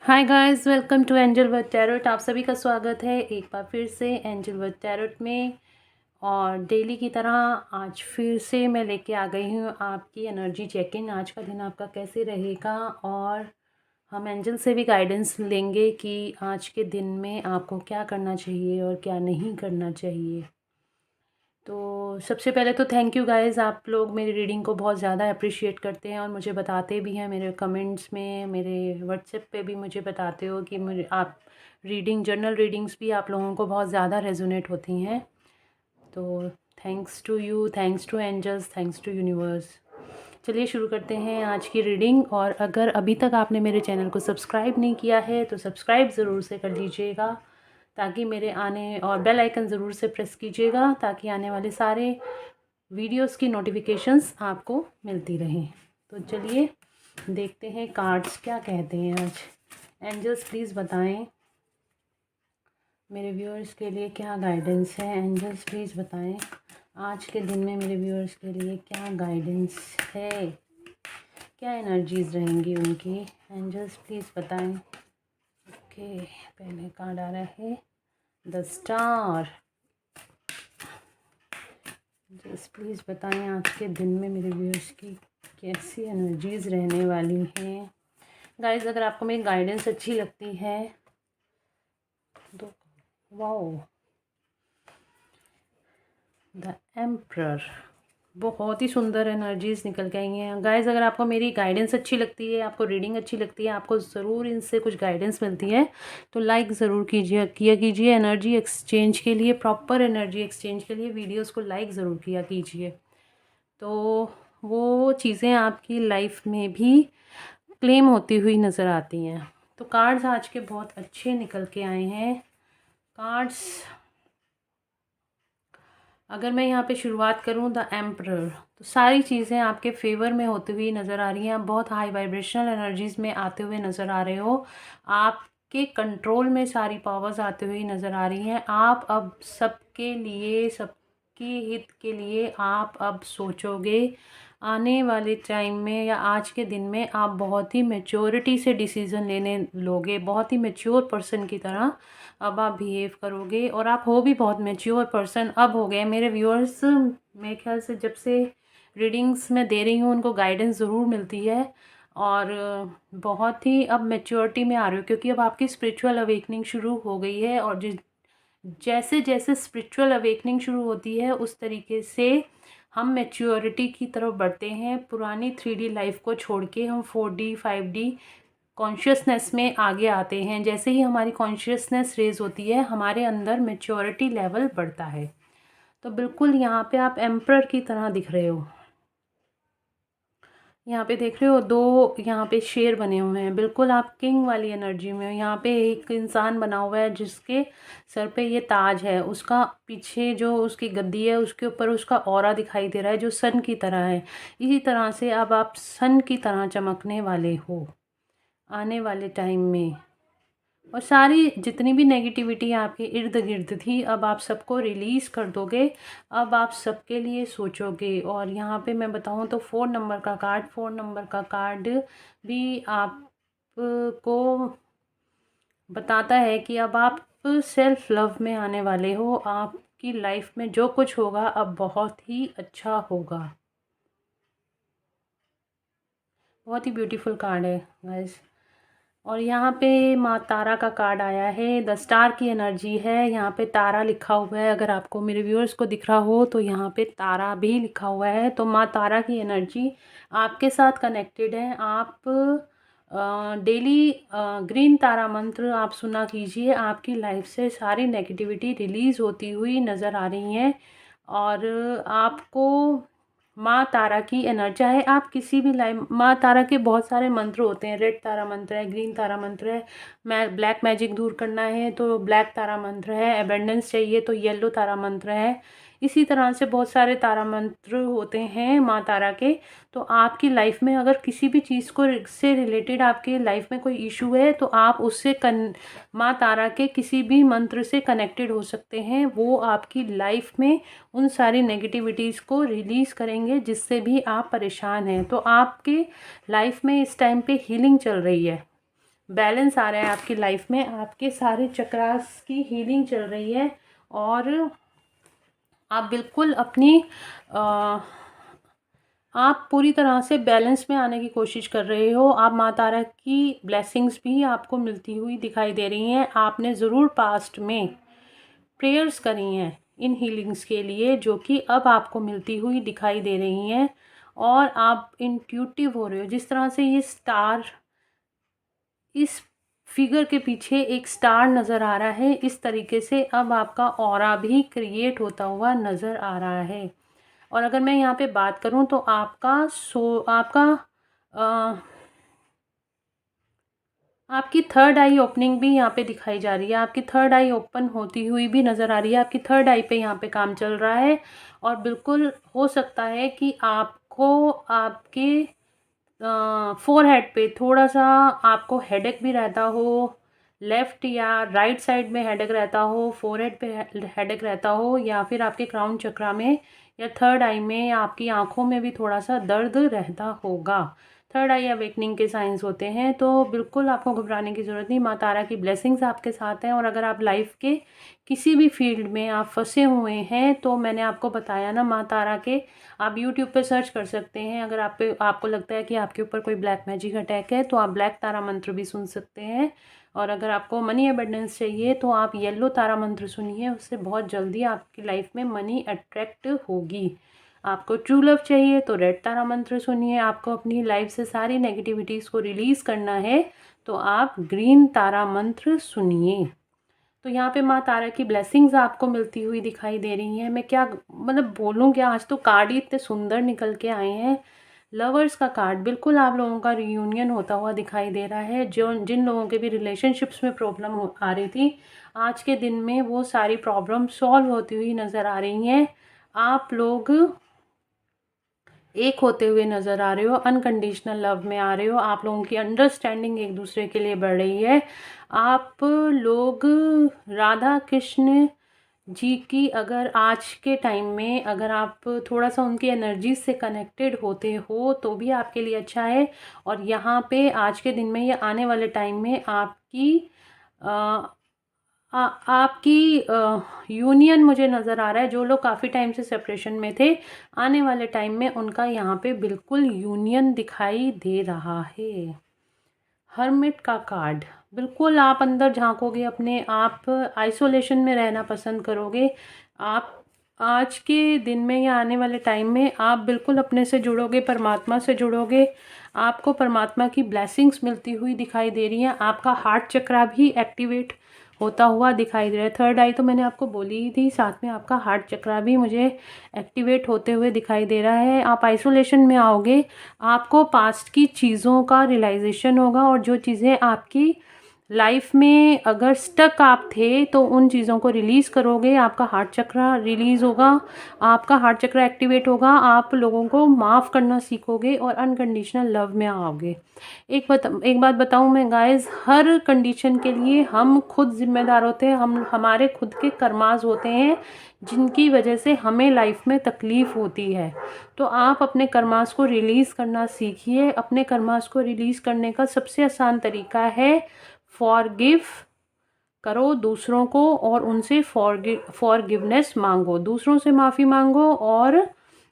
Hi guys, welcome to angel word tarot. आप सभी का स्वागत है एक बार फिर से एंजल वर्ड टैरोट में। और डेली की तरह आज फिर से मैं लेके आ गई हूँ आपकी एनर्जी चेक इन। आज का दिन आपका कैसे रहेगा और हम एंजल से भी गाइडेंस लेंगे कि आज के दिन में आपको क्या करना चाहिए और क्या नहीं करना चाहिए। तो सबसे पहले तो थैंक यू गाइस, आप लोग मेरी रीडिंग को बहुत ज़्यादा अप्रिशिएट करते हैं और मुझे बताते भी हैं मेरे कमेंट्स में, मेरे व्हाट्सएप पे भी मुझे बताते हो कि मुझे आप जर्नल रीडिंग्स भी आप लोगों को बहुत ज़्यादा रेजोनेट होती हैं। तो thanks to you, thanks to angels, thanks to universe. चलिए शुरू करते हैं आज की रीडिंग। और अगर अभी तक आपने मेरे चैनल को सब्सक्राइब नहीं किया है तो सब्सक्राइब ज़रूर से कर लीजिएगा, ताकि मेरे आने और बेल आइकन ज़रूर से प्रेस कीजिएगा ताकि आने वाले सारे वीडियोस की नोटिफिकेशंस आपको मिलती रहें। तो चलिए देखते हैं कार्ड्स क्या कहते हैं आज। एंजल्स प्लीज़ बताएं मेरे व्यूअर्स के लिए क्या गाइडेंस है। एंजल्स प्लीज़ बताएं आज के दिन में मेरे व्यूअर्स के लिए क्या गाइडेंस है, क्या एनर्जीज रहेंगी उनकी। एंजल्स प्लीज़ बताएं। ओके, पहले कार्ड आ रहा है द स्टार। जस्ट प्लीज़ बताएं आज के दिन में मेरे व्यूअर्स की कैसी एनर्जीज रहने वाली हैं। गाइस, अगर आपको मेरी गाइडेंस अच्छी लगती है तो वाओ, द एम्परर, बहुत ही सुंदर एनर्जीज निकल के आई हैं। गाइस, अगर आपको मेरी गाइडेंस अच्छी लगती है, आपको रीडिंग अच्छी लगती है, आपको ज़रूर इनसे कुछ गाइडेंस मिलती है तो लाइक ज़रूर कीजिए एनर्जी एक्सचेंज के लिए, प्रॉपर एनर्जी एक्सचेंज के लिए वीडियोस को लाइक ज़रूर किया कीजिए। तो वो चीज़ें आपकी लाइफ में भी क्लेम होती हुई नज़र आती हैं। तो कार्ड्स आज के बहुत अच्छे निकल के आए हैं। कार्ड्स, अगर मैं यहाँ पे शुरुआत करूँ द एम्परर, तो सारी चीज़ें आपके फेवर में होती हुई नज़र आ रही हैं। आप बहुत हाई वाइब्रेशनल एनर्जीज में आते हुए नज़र आ रहे हो। आपके कंट्रोल में सारी पावर्स आते हुए नज़र आ रही हैं। आप अब सबके लिए, सबके हित के लिए आप अब सोचोगे। आने वाले टाइम में या आज के दिन में आप बहुत ही मैच्योरिटी से डिसीज़न लेने लोगे, बहुत ही मैच्योर पर्सन की तरह अब आप बिहेव करोगे। और आप हो भी बहुत मैच्योर पर्सन अब हो गए। मेरे व्यूअर्स मेरे ख्याल से जब से रीडिंग्स मैं दे रही हूँ उनको गाइडेंस ज़रूर मिलती है और बहुत ही अब मैच्योरिटी में आ रही हो, क्योंकि अब आपकी स्पिरिचुअल अवेकनिंग शुरू हो गई है। और जिस जैसे जैसे स्पिरिचुअल अवेकनिंग शुरू होती है उस तरीके से हम मैच्योरिटी की तरफ बढ़ते हैं। पुरानी 3D लाइफ को छोड़ के हम 4D 5D कॉन्शियसनेस में आगे आते हैं। जैसे ही हमारी कॉन्शियसनेस रेज होती है हमारे अंदर मैच्योरिटी लेवल बढ़ता है। तो बिल्कुल यहाँ पे आप एम्परर की तरह दिख रहे हो। यहाँ पे देख रहे हो दो यहाँ पे शेर बने हुए हैं, बिल्कुल आप किंग वाली एनर्जी में हो। यहाँ पे एक इंसान बना हुआ है जिसके सर पे ये ताज है, उसका पीछे जो उसकी गद्दी है उसके ऊपर उसका ऑरा दिखाई दे रहा है जो सन की तरह है। इसी तरह से अब आप सन की तरह चमकने वाले हो आने वाले टाइम में। और सारी जितनी भी नेगेटिविटी आपके इर्द गिर्द थी अब आप सबको रिलीज़ कर दोगे। अब आप सबके लिए सोचोगे। और यहाँ पे मैं बताऊँ तो 4 नंबर का कार्ड भी आपको बताता है कि अब आप सेल्फ लव में आने वाले हो। आपकी लाइफ में जो कुछ होगा अब बहुत ही अच्छा होगा। बहुत ही ब्यूटीफुल कार्ड है गाइस। और यहाँ पे माँ तारा का कार्ड आया है, द स्टार की एनर्जी है। यहाँ पे तारा लिखा हुआ है, अगर आपको मेरे व्यूअर्स को दिख रहा हो तो यहाँ पे तारा भी लिखा हुआ है। तो माँ तारा की एनर्जी आपके साथ कनेक्टेड है। आप डेली ग्रीन तारा मंत्र आप सुना कीजिए, आपकी लाइफ से सारी नेगेटिविटी रिलीज़ होती हुई नज़र आ रही है। और आपको माँ तारा की एनर्जी, चाहे आप किसी भी लाइफ, माँ तारा के बहुत सारे मंत्र होते हैं। रेड तारा मंत्र है, ग्रीन तारा मंत्र है, मैं ब्लैक मैजिक दूर करना है तो ब्लैक तारा मंत्र है, एबेंडेंस चाहिए तो येलो तारा मंत्र है। इसी तरह से बहुत सारे तारा मंत्र होते हैं माँ तारा के। तो आपकी लाइफ में अगर किसी भी चीज़ को से रिलेटेड आपके लाइफ में कोई इशू है तो आप उससे माँ तारा के किसी भी मंत्र से कनेक्टेड हो सकते हैं। वो आपकी लाइफ में उन सारी नेगेटिविटीज़ को रिलीज़ करेंगे जिससे भी आप परेशान हैं। तो आपके लाइफ में इस टाइम पे हीलिंग चल रही है। बैलेंस आ रहा है आपकी लाइफ में, आपके सारे चक्रास की हीलिंग चल रही है और आप बिल्कुल अपनी आप पूरी तरह से बैलेंस में आने की कोशिश कर रहे हो। आप माँ तारा की ब्लेसिंग्स भी आपको मिलती हुई दिखाई दे रही हैं। आपने ज़रूर पास्ट में प्रेयर्स करी हैं इन हीलिंग्स के लिए, जो कि अब आपको मिलती हुई दिखाई दे रही हैं और आप इंट्यूटिव हो रहे हो। जिस तरह से ये स्टार, इस फिगर के पीछे एक स्टार नज़र आ रहा है, इस तरीके से अब आपका ऑरा भी क्रिएट होता हुआ नज़र आ रहा है। और अगर मैं यहाँ पे बात करूँ तो आपकी थर्ड आई ओपनिंग भी यहाँ पे दिखाई जा रही है। आपकी थर्ड आई ओपन होती हुई भी नज़र आ रही है। आपकी थर्ड आई पे यहाँ पे काम चल रहा है और बिल्कुल हो सकता है कि आपको आपके फोरहेड पे थोड़ा सा आपको हेडेक भी रहता हो, लेफ़्ट या राइट साइड में हेडेक रहता हो, फोरहेड पे हेडेक रहता हो, या फिर आपके क्राउन चक्रा में या थर्ड आई में या आपकी आँखों में भी थोड़ा सा दर्द रहता होगा। थर्ड आई अवेकनिंग के साइंस होते हैं, तो बिल्कुल आपको घबराने की ज़रूरत नहीं। माँ तारा की ब्लेसिंग्स आपके साथ हैं। और अगर आप लाइफ के किसी भी फील्ड में आप फंसे हुए हैं तो मैंने आपको बताया ना, माँ तारा के आप यूट्यूब पे सर्च कर सकते हैं। अगर आपको लगता है कि आपके ऊपर कोई ब्लैक मैजिक अटैक है तो आप ब्लैक तारा मंत्र भी सुन सकते हैं। और अगर आपको मनी अबंडेंस चाहिए तो आप येलो तारा मंत्र सुनिए, उससे बहुत जल्दी आपकी लाइफ में मनी अट्रैक्ट होगी। आपको ट्रू लव चाहिए तो रेड तारा मंत्र सुनिए। आपको अपनी लाइफ से सारी नेगेटिविटीज़ को रिलीज़ करना है तो आप ग्रीन तारा मंत्र सुनिए। तो यहाँ पे माँ तारा की ब्लेसिंग्स आपको मिलती हुई दिखाई दे रही हैं। मैं क्या मतलब बोलूँ क्या, आज तो कार्ड ही इतने सुंदर निकल के आए हैं। लवर्स का कार्ड, बिल्कुल आप लोगों का रियूनियन होता हुआ दिखाई दे रहा है। जो जिन लोगों के भी रिलेशनशिप्स में प्रॉब्लम आ रही थी, आज के दिन में वो सारी प्रॉब्लम सॉल्व होती हुई नज़र आ रही हैं। आप लोग एक होते हुए नज़र आ रहे हो, अनकंडीशनल लव में आ रहे हो। आप लोगों की अंडरस्टैंडिंग एक दूसरे के लिए बढ़ रही है। आप लोग राधा कृष्ण जी की, अगर आज के टाइम में अगर आप थोड़ा सा उनकी एनर्जी से कनेक्टेड होते हो तो भी आपके लिए अच्छा है। और यहाँ पे आज के दिन में या आने वाले टाइम में आपकी आपकी यूनियन मुझे नज़र आ रहा है। जो लोग काफ़ी टाइम से सेपरेशन में थे, आने वाले टाइम में उनका यहाँ पे बिल्कुल यूनियन दिखाई दे रहा है। हर्मिट का कार्ड, बिल्कुल आप अंदर झांकोगे अपने, आप आइसोलेशन में रहना पसंद करोगे। आप आज के दिन में या आने वाले टाइम में आप बिल्कुल अपने से जुड़ोगे, परमात्मा से जुड़ोगे। आपको परमात्मा की ब्लेसिंग्स मिलती हुई दिखाई दे रही हैं। आपका हार्ट चक्रा भी एक्टिवेट होता हुआ दिखाई दे रहा है। थर्ड आई तो मैंने आपको बोली ही थी, साथ में आपका हार्ट चक्रा भी मुझे एक्टिवेट होते हुए दिखाई दे रहा है। आप आइसोलेशन में आओगे, आपको पास्ट की चीज़ों का रियलाइजेशन होगा और जो चीज़ें आपकी लाइफ में अगर स्टक आप थे तो उन चीज़ों को रिलीज़ करोगे। आपका हार्ट चक्र रिलीज़ होगा, आपका हार्ट चक्र एक्टिवेट होगा। आप लोगों को माफ़ करना सीखोगे और अनकंडीशनल लव में आओगे। एक बात बताऊं मैं गाइस, हर कंडीशन के लिए हम खुद जिम्मेदार होते हैं। हम हमारे खुद के कर्मास होते हैं जिनकी वजह से हमें लाइफ में तकलीफ़ होती है। तो आप अपने कर्मास को रिलीज़ करना सीखिए। अपने कर्मास को रिलीज़ करने का सबसे आसान तरीका है फॉरगिव करो दूसरों को और उनसे फॉरगिवनेस मांगो। दूसरों से माफ़ी मांगो और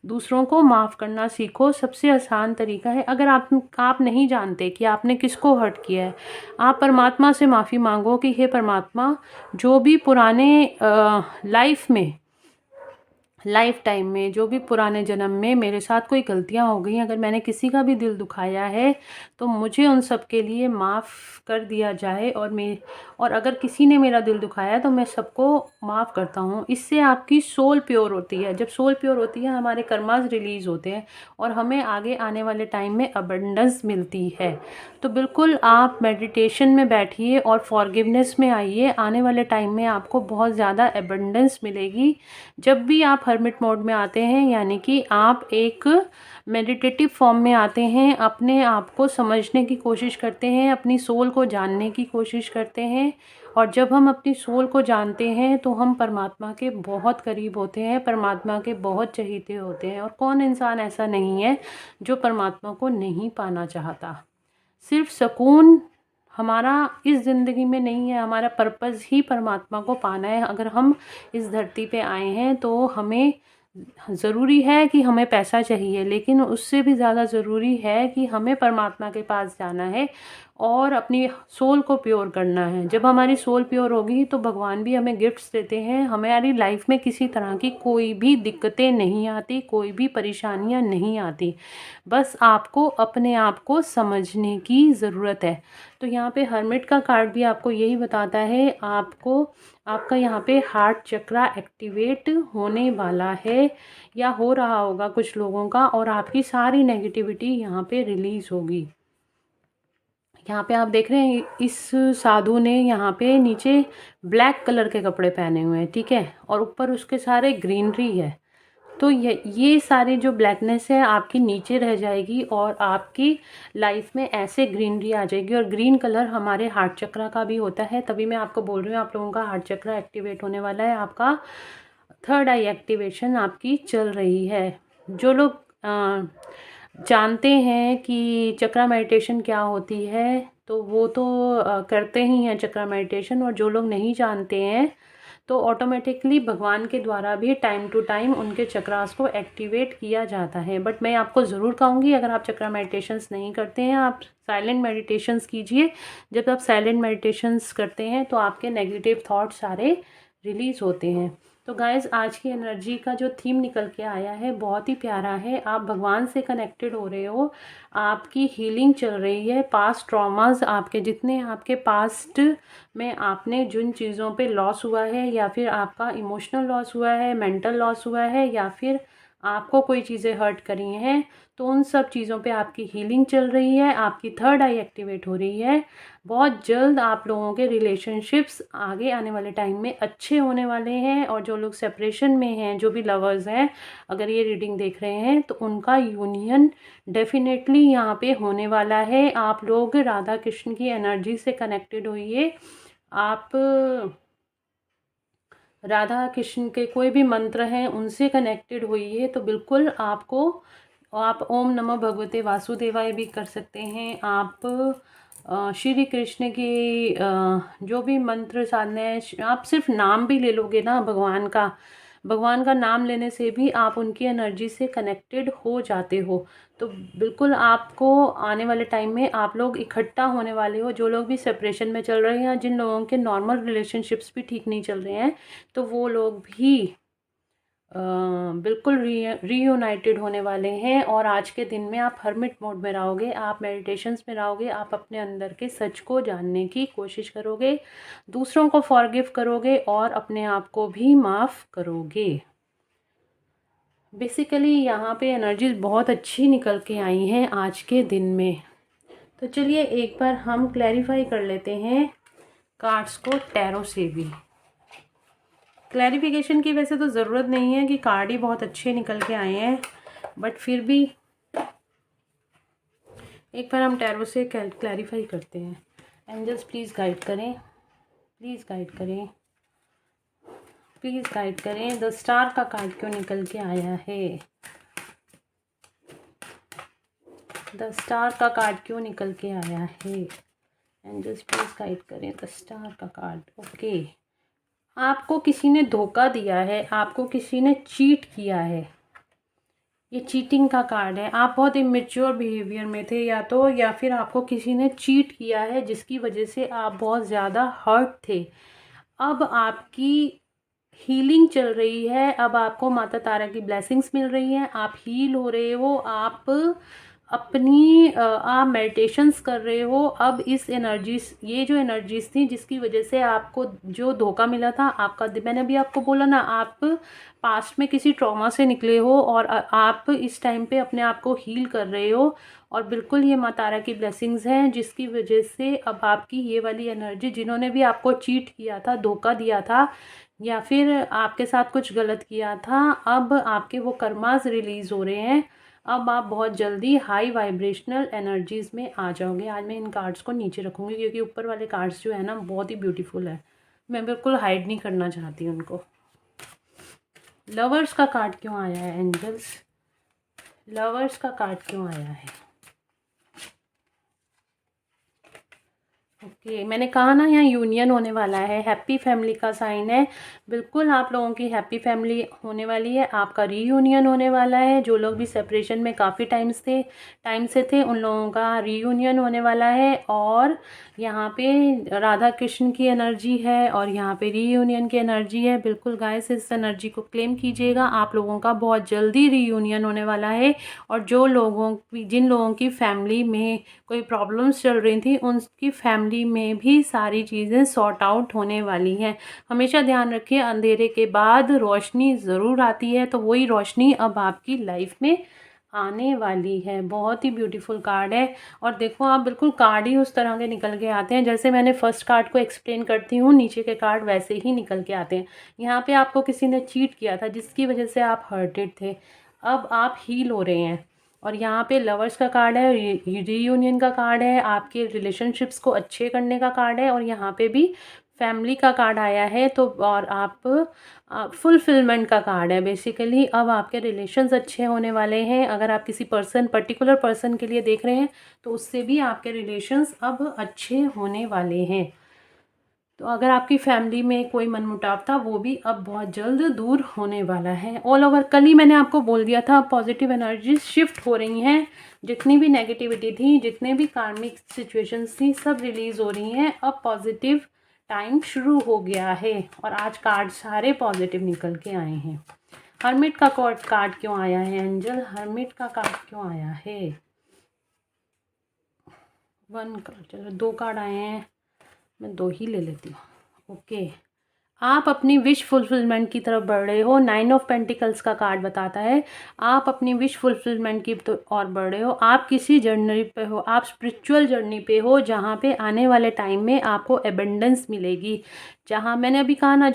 दूसरों को माफ़ करना सीखो। सबसे आसान तरीका है। अगर आप नहीं जानते कि आपने किसको हर्ट किया है, आप परमात्मा से माफ़ी मांगो कि हे परमात्मा, जो भी पुराने लाइफ टाइम में जो भी पुराने जन्म में मेरे साथ कोई गलतियां हो गई, अगर मैंने किसी का भी दिल दुखाया है तो मुझे उन सब के लिए माफ़ कर दिया जाए। और अगर किसी ने मेरा दिल दुखाया तो मैं सबको माफ़ करता हूँ। इससे आपकी सोल प्योर होती है। जब सोल प्योर होती है, हमारे कर्मास रिलीज़ होते हैं और हमें आगे आने वाले टाइम में अबंडेंस मिलती है। तो बिल्कुल आप मेडिटेशन में बैठिए और फॉरगिवनेस में आइए। आने वाले टाइम में आपको बहुत ज़्यादा अबंडेंस मिलेगी। जब भी आप हर्मिट मोड में आते हैं, यानी कि आप एक मेडिटेटिव फॉर्म में आते हैं, अपने आप को समझने की कोशिश करते हैं, अपनी सोल को जानने की कोशिश करते हैं। और जब हम अपनी सोल को जानते हैं तो हम परमात्मा के बहुत करीब होते हैं, परमात्मा के बहुत चहीते होते हैं। और कौन इंसान ऐसा नहीं है जो परमात्मा को नहीं पाना चाहता। सिर्फ सुकून हमारा इस ज़िंदगी में नहीं है, हमारा पर्पज़ ही परमात्मा को पाना है। अगर हम इस धरती पे आए हैं तो हमें ज़रूरी है कि हमें पैसा चाहिए, लेकिन उससे भी ज़्यादा ज़रूरी है कि हमें परमात्मा के पास जाना है और अपनी सोल को प्योर करना है। जब हमारी सोल प्योर होगी तो भगवान भी हमें गिफ्ट्स देते हैं, हमारी लाइफ में किसी तरह की कोई भी दिक्कतें नहीं आती, कोई भी परेशानियां नहीं आती। बस आपको अपने आप को समझने की ज़रूरत है। तो यहाँ पे हर्मिट का कार्ड भी आपको यही बताता है, आपको आपका यहाँ पे हार्ट चक्रा एक्टिवेट होने वाला है या हो रहा होगा कुछ लोगों का, और आपकी सारी नेगेटिविटी यहाँ पे रिलीज़ होगी। यहाँ पे आप देख रहे हैं इस साधु ने यहाँ पे नीचे ब्लैक कलर के कपड़े पहने हुए हैं, ठीक है, और ऊपर उसके सारे ग्रीनरी है। तो ये सारे जो ब्लैकनेस है आपकी नीचे रह जाएगी और आपकी लाइफ में ऐसे ग्रीनरी आ जाएगी। और ग्रीन कलर हमारे हार्ट चक्रा का भी होता है, तभी मैं आपको बोल रही हूँ आप लोगों का हार्ट चक्रा एक्टिवेट होने वाला है। आपका थर्ड आई एक्टिवेशन आपकी चल रही है। जो लोग जानते हैं कि चक्रा मेडिटेशन क्या होती है तो वो तो करते ही हैं चक्रा मेडिटेशन, और जो लोग नहीं जानते हैं तो ऑटोमेटिकली भगवान के द्वारा भी टाइम टू टाइम उनके चक्रास को एक्टिवेट किया जाता है। बट मैं आपको ज़रूर कहूँगी, अगर आप चक्रा मेडिटेशंस नहीं करते हैं, आप साइलेंट मेडिटेशंस कीजिए। जब आप साइलेंट मेडिटेशंस करते हैं तो आपके नेगेटिव थॉट्स सारे रिलीज़ होते हैं। तो गाइज़, आज की एनर्जी का जो थीम निकल के आया है बहुत ही प्यारा है। आप भगवान से कनेक्टेड हो रहे हो, आपकी हीलिंग चल रही है। पास्ट ट्रॉमास, आपके जितने आपके पास्ट में आपने जिन चीज़ों पे लॉस हुआ है, या फिर आपका इमोशनल लॉस हुआ है, मेंटल लॉस हुआ है, या फिर आपको कोई चीज़ें हर्ट करी हैं, तो उन सब चीज़ों पे आपकी हीलिंग चल रही है। आपकी थर्ड आई एक्टिवेट हो रही है। बहुत जल्द आप लोगों के रिलेशनशिप्स आगे आने वाले टाइम में अच्छे होने वाले हैं। और जो लोग सेपरेशन में हैं, जो भी लवर्स हैं, अगर ये रीडिंग देख रहे हैं तो उनका यूनियन डेफिनेटली यहाँ पे होने वाला है। आप लोग राधा कृष्ण की एनर्जी से कनेक्टेड होइए। आप राधा कृष्ण के कोई भी मंत्र हैं उनसे कनेक्टेड होइए, तो बिल्कुल आपको, आप ओम नमः भगवते वासुदेवाय भी कर सकते हैं। आप श्री कृष्ण की जो भी मंत्र साधना है, आप सिर्फ नाम भी ले लोगे ना भगवान का नाम लेने से भी आप उनकी एनर्जी से कनेक्टेड हो जाते हो। तो बिल्कुल आपको आने वाले टाइम में आप लोग इकट्ठा होने वाले हो। जो लोग भी सेपरेशन में चल रहे हैं, जिन लोगों के नॉर्मल रिलेशनशिप्स भी ठीक नहीं चल रहे हैं, तो वो लोग भी बिल्कुल रीयूनाइटेड होने वाले हैं। और आज के दिन में आप हर्मिट मोड में रहोगे, आप मेडिटेशंस में रहोगे, आप अपने अंदर के सच को जानने की कोशिश करोगे, दूसरों को फॉरगिव करोगे और अपने आप को भी माफ़ करोगे। बेसिकली यहाँ पे एनर्जीज बहुत अच्छी निकल के आई हैं आज के दिन में। तो चलिए एक बार हम क्लैरिफाई कर लेते हैं कार्ड्स को टैरो से भी। क्लैरिफिकेशन की वैसे तो ज़रूरत नहीं है कि कार्ड ही बहुत अच्छे निकल के आए हैं, बट फिर भी एक बार हम टैरो से क्लैरिफाई करते हैं। एंजल्स प्लीज़ गाइड करें, प्लीज़ गाइड करें, प्लीज़ गाइड करें। द स्टार का कार्ड क्यों निकल के आया है? द स्टार का कार्ड क्यों निकल के आया है? एंजल्स प्लीज़ गाइड करें द स्टार का कार्ड। ओके, आपको किसी ने धोखा दिया है, आपको किसी ने चीट किया है। ये चीटिंग का कार्ड है। आप बहुत इमेच्योर बिहेवियर में थे या फिर आपको किसी ने चीट किया है, जिसकी वजह से आप बहुत ज़्यादा हर्ट थे। अब आपकी हीलिंग चल रही है, अब आपको माता तारा की ब्लेसिंग्स मिल रही हैं, आप हील हो रहे हो, आप अपनी आप मेडिटेशंस कर रहे हो। अब इस एनर्जीज, ये जो एनर्जीज थी जिसकी वजह से आपको जो धोखा मिला था, आपका, मैंने अभी आपको बोला ना, आप पास्ट में किसी ट्रॉमा से निकले हो और आप इस टाइम पे अपने आप को हील कर रहे हो। और बिल्कुल ये माँ तारा की ब्लेसिंग्स हैं जिसकी वजह से अब आपकी ये वाली एनर्जी, जिन्होंने भी आपको चीट किया था, धोखा दिया था, या फिर आपके साथ कुछ गलत किया था, अब आपके वो कर्मास रिलीज़ हो रहे हैं। अब आप बहुत जल्दी हाई वाइब्रेशनल एनर्जीज़ में आ जाओगे। आज मैं इन कार्ड्स को नीचे रखूँगी क्योंकि ऊपर वाले कार्ड्स जो है ना बहुत ही ब्यूटीफुल है, मैं बिल्कुल हाइड नहीं करना चाहती उनको। लवर्स का कार्ड क्यों आया है एंजल्स? लवर्स का कार्ड क्यों आया है? ओके, मैंने कहा ना यहाँ यूनियन होने वाला है, हैप्पी फैमिली का साइन है। बिल्कुल आप लोगों की हैप्पी फैमिली होने वाली है, आपका रीयूनियन होने वाला है। जो लोग भी सेपरेशन में काफ़ी टाइम से थे उन लोगों का रीयूनियन होने वाला है। और यहाँ पे राधा कृष्ण की एनर्जी है और यहाँ पे रीयूनियन की एनर्जी है। बिल्कुल गाइस, इस एनर्जी को क्लेम कीजिएगा, आप लोगों का बहुत जल्दी रीयूनियन होने वाला है। और जिन लोगों की फैमिली में कोई प्रॉब्लम्स चल रही थी उनकी फैमिली में भी सारी चीज़ें सॉर्ट आउट होने वाली हैं। हमेशा ध्यान रखिए, अंधेरे के बाद रोशनी ज़रूर आती है, तो वही रोशनी अब आपकी लाइफ में आने वाली है। बहुत ही ब्यूटीफुल कार्ड है। और देखो आप बिल्कुल कार्ड ही उस तरह के निकल के आते हैं जैसे मैंने फर्स्ट कार्ड को एक्सप्लेन करती हूँ, नीचे के कार्ड वैसे ही निकल के आते हैं। यहाँ पे आपको किसी ने चीट किया था जिसकी वजह से आप हर्टेड थे, अब आप हील हो रहे हैं। और यहाँ पे लवर्स का कार्ड है, रीयूनियन का कार्ड है, आपके रिलेशनशिप्स को अच्छे करने का कार्ड है। और यहाँ पे भी फैमिली का कार्ड आया है, तो और आप फुलफिलमेंट का कार्ड है। बेसिकली अब आपके रिलेशंस अच्छे होने वाले हैं। अगर आप किसी पर्टिकुलर पर्सन के लिए देख रहे हैं तो उससे भी आपके रिलेशंस अब अच्छे होने वाले हैं। तो अगर आपकी फैमिली में कोई मनमुटाव था वो भी अब बहुत जल्द दूर होने वाला है। ऑल ओवर कल ही मैंने आपको बोल दिया था, पॉजिटिव एनर्जी शिफ्ट हो रही हैं। जितनी भी नेगेटिविटी थी, जितने भी कार्मिक सिचुएशंस थी, सब रिलीज़ हो रही हैं। अब पॉजिटिव टाइम शुरू हो गया है और आज कार्ड सारे पॉजिटिव निकल के आए हैं। हर्मिट का कार्ड क्यों आया है एंजल? हर्मिट का कार्ड क्यों आया है? वन कार्ड, चलो 2 कार्ड आए हैं, मैं 2 ही ले लेती हूँ। ओके, आप अपनी विश फुलफिलमेंट की तरफ बढ़ रहे हो। 9 ऑफ पेंटिकल्स का कार्ड बताता है आप अपनी विश फुलफिलमेंट की और बढ़ रहे हो। आप किसी जर्नी पे हो, आप स्पिरिचुअल जर्नी पे हो जहाँ पे आने वाले टाइम में आपको एबंडेंस मिलेगी। जहाँ मैंने अभी कहा ना,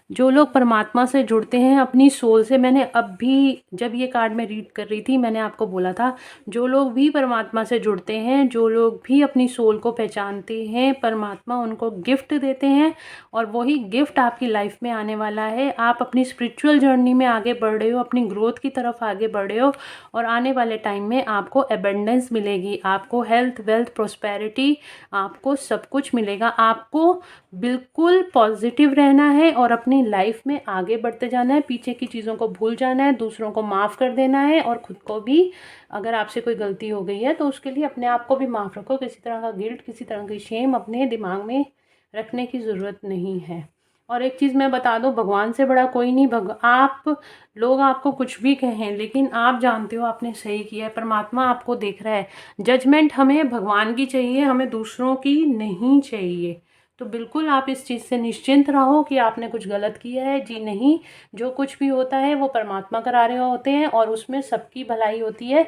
जो लोग परमात्मा से जुड़ते हैं अपनी सोल से, मैंने अभी जब ये कार्ड मैं रीड कर रही थी मैंने आपको बोला था, जो लोग भी परमात्मा से जुड़ते हैं, जो लोग भी अपनी सोल को पहचानते हैं, परमात्मा उनको गिफ्ट देते हैं और वही गिफ्ट आपकी लाइफ में आने वाला है। आप अपनी स्पिरिचुअल जर्नी में आगे बढ़ रहे हो, अपनी ग्रोथ की तरफ आगे बढ़ रहे हो और आने वाले टाइम में आपको एबंडेंस मिलेगी, आपको हेल्थ, वेल्थ, प्रोस्पेरिटी, आपको सब कुछ मिलेगा। आपको बिल्कुल पॉजिटिव रहना है और अपनी लाइफ में आगे बढ़ते जाना है। पीछे की चीज़ों को भूल जाना है, दूसरों को माफ़ कर देना है और ख़ुद को भी, अगर आपसे कोई गलती हो गई है तो उसके लिए अपने आप को भी माफ़ रखो। किसी तरह का गिल्ट, किसी तरह की शेम अपने दिमाग में रखने की ज़रूरत नहीं है। और एक चीज़ मैं बता दूं, भगवान से बड़ा कोई नहीं। आप लोग आपको कुछ भी कहें लेकिन आप जानते हो आपने सही किया है, परमात्मा आपको देख रहा है। जजमेंट हमें भगवान की चाहिए, हमें दूसरों की नहीं चाहिए। तो बिल्कुल आप इस चीज़ से निश्चिंत रहो कि आपने कुछ गलत किया है। जी नहीं, जो कुछ भी होता है वो परमात्मा करा रहे होते हैं और उसमें सबकी भलाई होती है।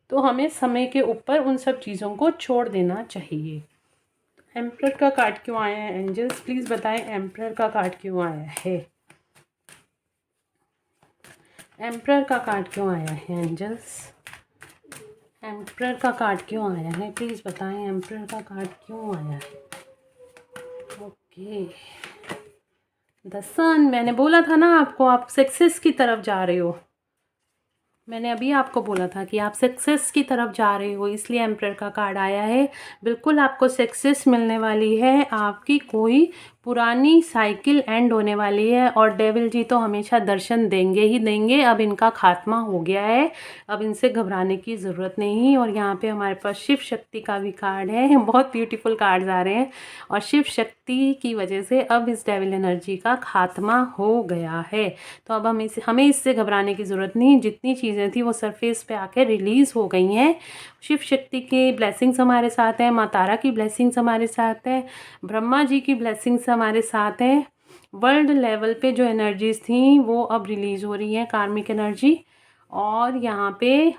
तो हमें समय के ऊपर उन सब चीज़ों को छोड़ देना चाहिए। एम्परर का कार्ड क्यों आया है एंजल्स? प्लीज़ बताएं एम्परर का कार्ड क्यों आया है? एम्परर का कार्ड क्यों आया है एंजल्स? एम्परर का कार्ड क्यों आया है? प्लीज़ बताएं एम्परर का कार्ड क्यों आया है? ओके, द सन। मैंने बोला था ना आपको, आप सक्सेस की तरफ जा रहे हो। मैंने अभी आपको बोला था कि आप सक्सेस की तरफ जा रहे हो, इसलिए एम्परर का कार्ड आया है। बिल्कुल आपको सक्सेस मिलने वाली है, आपकी कोई पुरानी साइकिल एंड होने वाली है। और डेविल जी तो हमेशा दर्शन देंगे ही देंगे। अब इनका खात्मा हो गया है, अब इनसे घबराने की ज़रूरत नहीं। और यहाँ पे हमारे पास शिव शक्ति का भी कार्ड है, बहुत ब्यूटीफुल कार्ड्स आ रहे हैं। और शिव शक्ति की वजह से अब इस डेविल एनर्जी का खात्मा हो गया है। तो अब हमें इससे घबराने की ज़रूरत नहीं। जितनी चीज़ें थी वो सरफेस पे आके रिलीज़ हो गई हैं। शिव शक्ति की ब्लेसिंग्स हमारे साथ हैं, माँ तारा की ब्लेसिंग्स हमारे साथ है, ब्रह्मा जी की ब्लेसिंग्स हमारे साथ हैं। वर्ल्ड लेवल पे जो एनर्जीज़ थी वो अब रिलीज़ हो रही हैं, कार्मिक एनर्जी। और यहाँ पे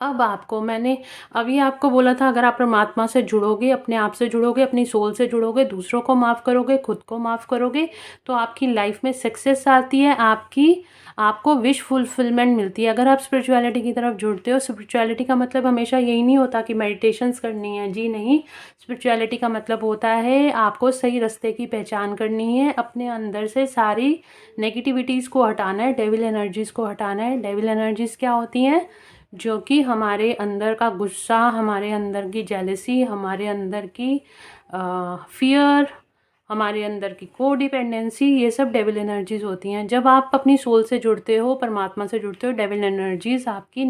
अब आपको, मैंने अभी आपको बोला था, अगर आप परमात्मा से जुड़ोगे, अपने आप से जुड़ोगे, अपनी सोल से जुड़ोगे, दूसरों को माफ़ करोगे, खुद को माफ़ करोगे, तो आपकी लाइफ में सक्सेस आती है, आपको विश फुलफिलमेंट मिलती है। अगर आप स्पिरिचुअलिटी की तरफ जुड़ते हो, स्पिरिचुअलिटी का मतलब हमेशा यही नहीं होता कि मेडिटेशंस करनी है। जी नहीं, स्पिरिचुअलिटी का मतलब होता है आपको सही रास्ते की पहचान करनी है, अपने अंदर से सारी नेगेटिविटीज़ को हटाना है, डेविल एनर्जीज़ को हटाना है। डेविल एनर्जीज़ क्या होती हैं? जो कि हमारे अंदर का गुस्सा, हमारे अंदर की जेलसी, हमारे अंदर की फ़ियर, हमारे अंदर की कोडिपेंडेंसी, ये सब डेविल एनर्जीज़ होती हैं। जब आप अपनी सोल से जुड़ते हो, परमात्मा से जुड़ते हो, डेविल एनर्जीज़ आपकी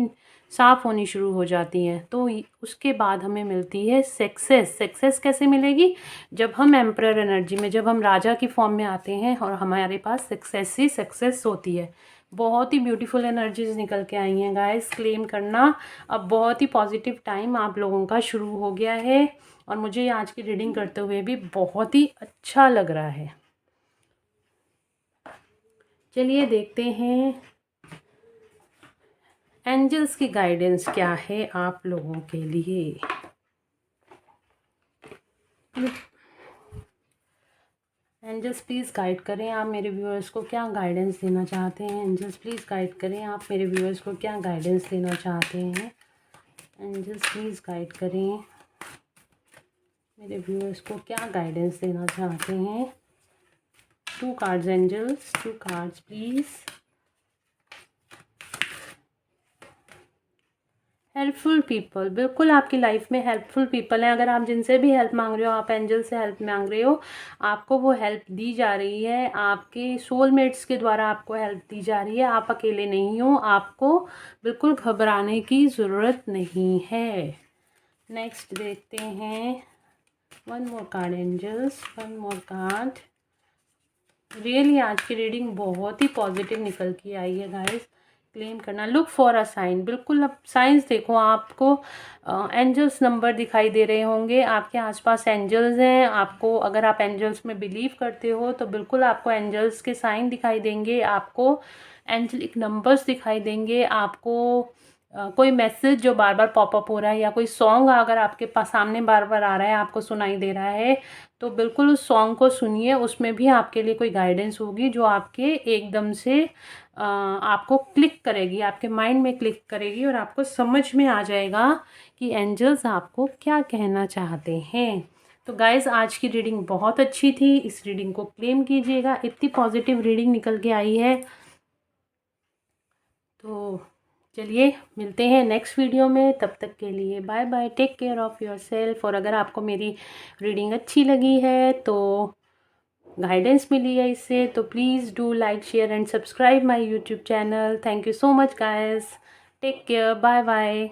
साफ़ होनी शुरू हो जाती हैं। तो उसके बाद हमें मिलती है सक्सेस। सक्सेस कैसे मिलेगी? जब हम एम्परर एनर्जी में, जब हम राजा की फॉर्म में आते हैं और हमारे पास सक्सेस ही सक्सेस होती है। बहुत ही ब्यूटीफुल एनर्जीज निकल के आई हैं गाइस, क्लेम करना। अब बहुत ही पॉजिटिव टाइम आप लोगों का शुरू हो गया है और मुझे आज की रीडिंग करते हुए भी बहुत ही अच्छा लग रहा है। चलिए देखते हैं एंजल्स की गाइडेंस क्या है आप लोगों के लिए। एंजल्स प्लीज़ गाइड करें आप मेरे व्यूअर्स को क्या गाइडेंस देना चाहते हैं। एंजल्स प्लीज़ गाइड करें आप मेरे व्यूअर्स को क्या गाइडेंस देना चाहते हैं। एंजल्स प्लीज़ गाइड करें मेरे व्यूअर्स को क्या गाइडेंस देना चाहते हैं। 2 cards angels, 2 cards please. Helpful people, बिल्कुल आपकी लाइफ में हेल्पफुल पीपल हैं। अगर आप जिनसे भी हेल्प मांग रहे हो, आप एंजल से हेल्प मांग रहे हो, आपको वो हेल्प दी जा रही है। आपके सोलमेट्स के द्वारा आपको हेल्प दी जा रही है। आप अकेले नहीं हो, आपको बिल्कुल घबराने की ज़रूरत नहीं है। नेक्स्ट देखते हैं, 1 मोर कार्ड एंजल्स, 1 मोर कार्ड। रियली आज की रीडिंग बहुत ही पॉजिटिव निकल के आई है गाइस। क्लेम करना, लुक फॉर अ साइन, बिल्कुल अब साइंस देखो। आपको एंजल्स नंबर दिखाई दे रहे होंगे, आपके आसपास एंजल्स हैं। आपको, अगर आप एंजल्स में बिलीव करते हो तो बिल्कुल आपको एंजल्स के साइन दिखाई देंगे, आपको एंजलिक नंबर्स दिखाई देंगे, आपको कोई मैसेज जो बार बार पॉपअप हो रहा है या कोई सॉन्ग अगर आपके पास सामने बार बार आ रहा है, आपको सुनाई दे रहा है, तो बिल्कुल उस सॉन्ग को सुनिए। उसमें भी आपके लिए कोई गाइडेंस होगी जो आपके एकदम से आपको क्लिक करेगी, आपके माइंड में क्लिक करेगी और आपको समझ में आ जाएगा कि एंजल्स आपको क्या कहना चाहते हैं। तो गाइज़ आज की रीडिंग बहुत अच्छी थी, इस रीडिंग को क्लेम कीजिएगा। इतनी पॉजिटिव रीडिंग निकल के आई है। तो चलिए मिलते हैं नेक्स्ट वीडियो में, तब तक के लिए bye bye, take care of yourself. और अगर आपको मेरी रीडिंग अच्छी लगी है, तो गाइडेंस मिली है इससे, तो please do like, share and subscribe my YouTube channel. Thank you so much guys, take care, bye bye.